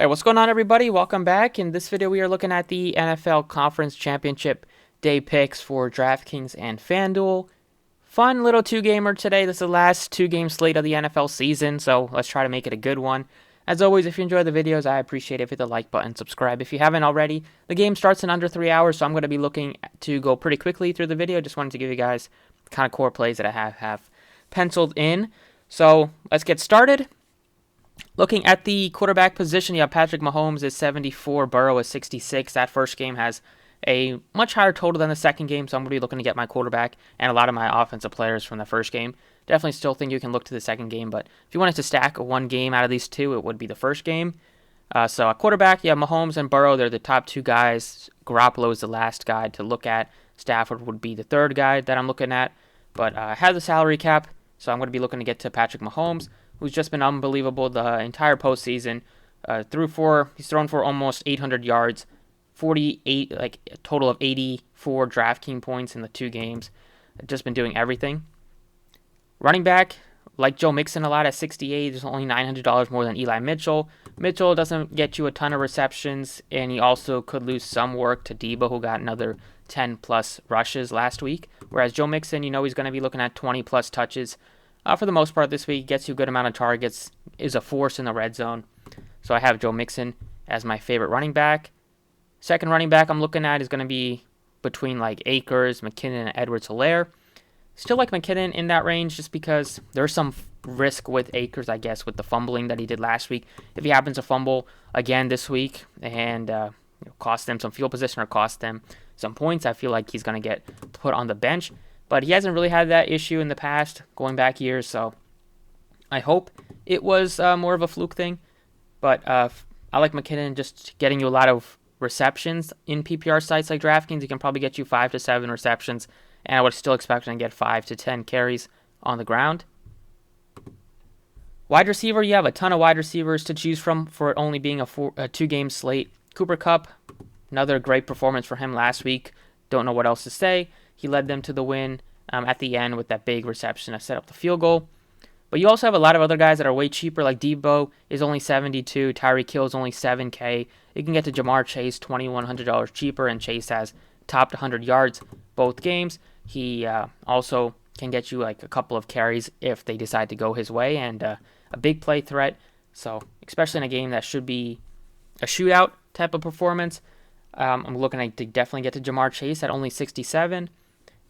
Hey, what's going on, everybody? Welcome back. In this video, we are looking at the NFL Conference Championship Day picks for Draftkings and Fanduel. Fun little two-gamer today. This is the last two-game slate of the NFL season, so let's try to make it a good one. As always, if you enjoy the videos, I appreciate it. Hit the like button, subscribe if you haven't already. The game starts in under 3 hours, so I'm going to be looking to go pretty quickly through the video. Just wanted to give you guys kind of core plays that I have penciled in. So let's get started. Looking at the quarterback position, you have Patrick Mahomes is 74, Burrow is 66. That first game has a much higher total than the second game, so I'm going to be looking to get my quarterback and a lot of my offensive players from the first game. Definitely still think you can look to the second game, but if you wanted to stack one game out of these two, it would be the first game. So at quarterback, you have Mahomes and Burrow. They're the top two guys. Garoppolo is the last guy to look at. Stafford would be the third guy that I'm looking at. But I have the salary cap, so I'm going to be looking to get to Patrick Mahomes, who's just been unbelievable the entire postseason. He's thrown for almost 800 yards, 48, like a total of 84 DraftKings points in the two games. Just been doing everything. Running back, like Joe Mixon a lot at 68. There's only $900 more than Eli Mitchell. Mitchell doesn't get you a ton of receptions, and he also could lose some work to Debo, who got another 10-plus rushes last week. Whereas Joe Mixon, he's going to be looking at 20-plus touches. For the most part this week, gets you a good amount of targets, is a force in the red zone. So I have Joe Mixon as my favorite running back. Second running back I'm looking at is going to be between like Akers, McKinnon, and Edwards-Helaire. Still like McKinnon in that range just because there's some risk with Akers, I guess, with the fumbling that he did last week. If he happens to fumble again this week and cost them some field position or cost them some points, I feel like he's going to get put on the bench. But he hasn't really had that issue in the past, going back years, so I hope it was more of a fluke thing. But I like McKinnon just getting you a lot of receptions in PPR sites like DraftKings. He can probably get you 5 to 7 receptions, and I would still expect him to get 5 to 10 carries on the ground. Wide receiver, you have a ton of wide receivers to choose from for it only being a two-game slate. Cooper Kupp, another great performance for him last week. Don't know what else to say. He led them to the win at the end with that big reception to set up the field goal. But you also have a lot of other guys that are way cheaper, like Debo is only $72, Tyreek Hill is only $7K. You can get to Jamar Chase $2,100 cheaper, and Chase has topped 100 yards both games. He also can get you like a couple of carries if they decide to go his way, and a big play threat. So especially in a game that should be a shootout type of performance, I'm looking to definitely get to Jamar Chase at only 67.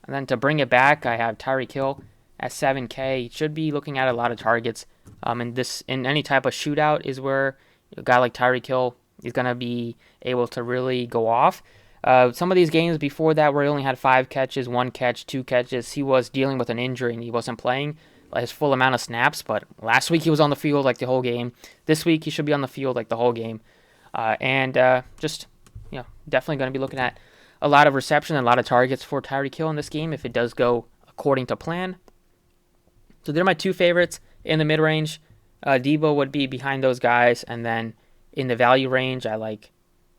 And then to bring it back, I have Tyreek Hill at 7K. He should be looking at a lot of targets. In any type of shootout is where a guy like Tyreek Hill is going to be able to really go off. Some of these games before that where he only had 5 catches, 1 catch, 2 catches, he was dealing with an injury and he wasn't playing his full amount of snaps. But last week he was on the field like the whole game. This week he should be on the field like the whole game. Definitely going to be looking at a lot of reception and a lot of targets for Tyreek Hill in this game if it does go according to plan. So they're my two favorites in the mid-range. Debo would be behind those guys, and then in the value range, you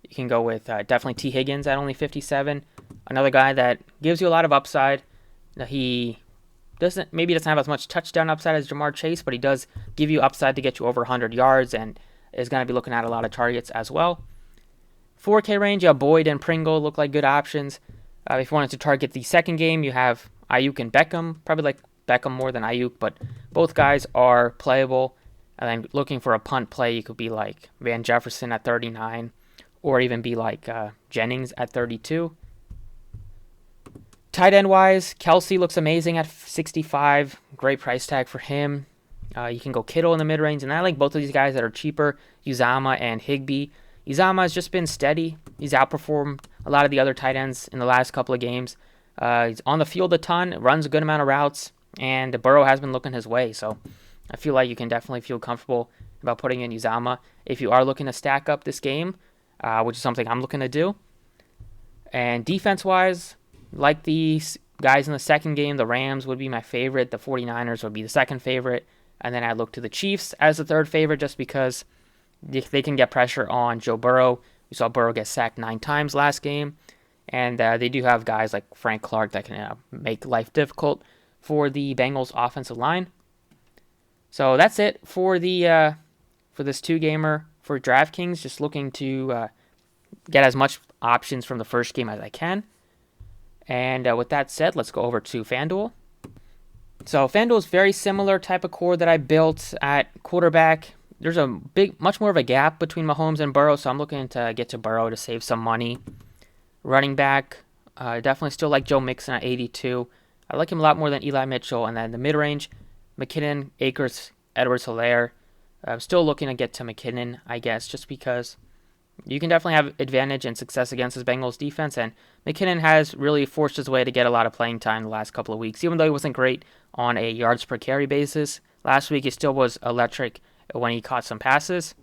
can go with definitely T. Higgins at only 57. Another guy that gives you a lot of upside. He doesn't have as much touchdown upside as Jamar Chase, but he does give you upside to get you over 100 yards and is going to be looking at a lot of targets as well. 4K range, you have Boyd and Pringle look like good options. If you wanted to target the second game, you have Ayuk and Beckham. Probably like Beckham more than Ayuk, but both guys are playable. And then looking for a punt play, you could be like Van Jefferson at 39, or even be like Jennings at 32. Tight end wise, Kelsey looks amazing at 65. Great price tag for him. You can go Kittle in the mid-range, and I like both of these guys that are cheaper, Uzama and Higbee. Uzama has just been steady. He's outperformed a lot of the other tight ends in the last couple of games. He's on the field a ton, runs a good amount of routes, and Burrow has been looking his way. So I feel like you can definitely feel comfortable about putting in Uzama if you are looking to stack up this game, which is something I'm looking to do. And defense-wise, like these guys in the second game, the Rams would be my favorite. The 49ers would be the second favorite. And then I look to the Chiefs as the third favorite just because they can get pressure on Joe Burrow. We saw Burrow get sacked 9 times last game. And they do have guys like Frank Clark that can make life difficult for the Bengals offensive line. So that's it for this two-gamer for DraftKings, just looking to get as much options from the first game as I can. And with that said, let's go over to FanDuel. So FanDuel is very similar type of core that I built at quarterback. There's a much more of a gap between Mahomes and Burrow, so I'm looking to get to Burrow to save some money. Running back, definitely still like Joe Mixon at 82. I like him a lot more than Eli Mitchell. And then the mid-range, McKinnon, Akers, Edwards-Helaire. I'm still looking to get to McKinnon, I guess, just because you can definitely have advantage and success against this Bengals defense, and McKinnon has really forced his way to get a lot of playing time the last couple of weeks. Even though he wasn't great on a yards per carry basis, last week he still was electric when he caught some passes.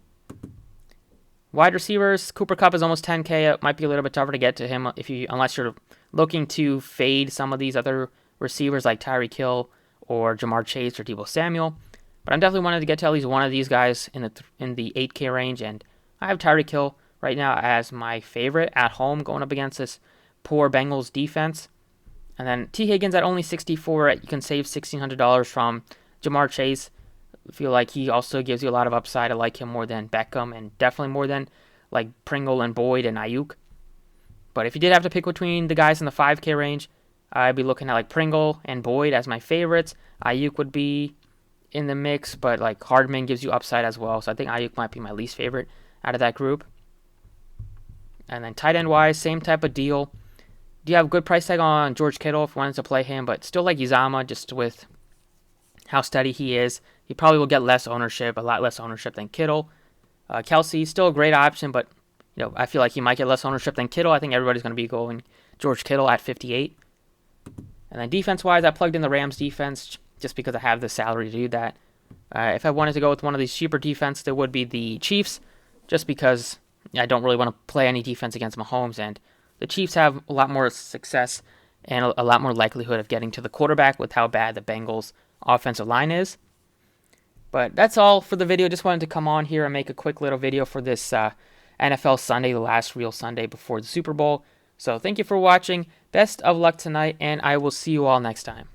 Wide receivers, Cooper Kupp is almost 10K. It might be a little bit tougher to get to him unless you're looking to fade some of these other receivers like Tyreek Hill or Jamar Chase or Deebo Samuel. But I'm definitely wanting to get to at least one of these guys in the 8K range, and I have Tyreek Hill right now as my favorite at home going up against this poor Bengals defense. And then T. Higgins at only 64, you can save $1,600 from Jamar Chase. I feel like he also gives you a lot of upside. I like him more than Beckham and definitely more than like Pringle and Boyd and Ayuk. But if you did have to pick between the guys in the 5K range, I'd be looking at like Pringle and Boyd as my favorites. Ayuk would be in the mix, but like Hardman gives you upside as well. So I think Ayuk might be my least favorite out of that group. And then tight end wise, same type of deal. Do you have a good price tag on George Kittle if you wanted to play him, but still like Uzama just with how steady he is. He probably will get less ownership, a lot less ownership than Kittle. Kelsey, still a great option, but I feel like he might get less ownership than Kittle. I think everybody's going to be going George Kittle at 58. And then defense-wise, I plugged in the Rams defense just because I have the salary to do that. If I wanted to go with one of these cheaper defenses, it would be the Chiefs, just because I don't really want to play any defense against Mahomes, and the Chiefs have a lot more success and a lot more likelihood of getting to the quarterback with how bad the Bengals' offensive line is. But that's all for the video. Just wanted to come on here and make a quick little video for this NFL Sunday, the last real Sunday before the Super Bowl. So thank you for watching. Best of luck tonight, and I will see you all next time.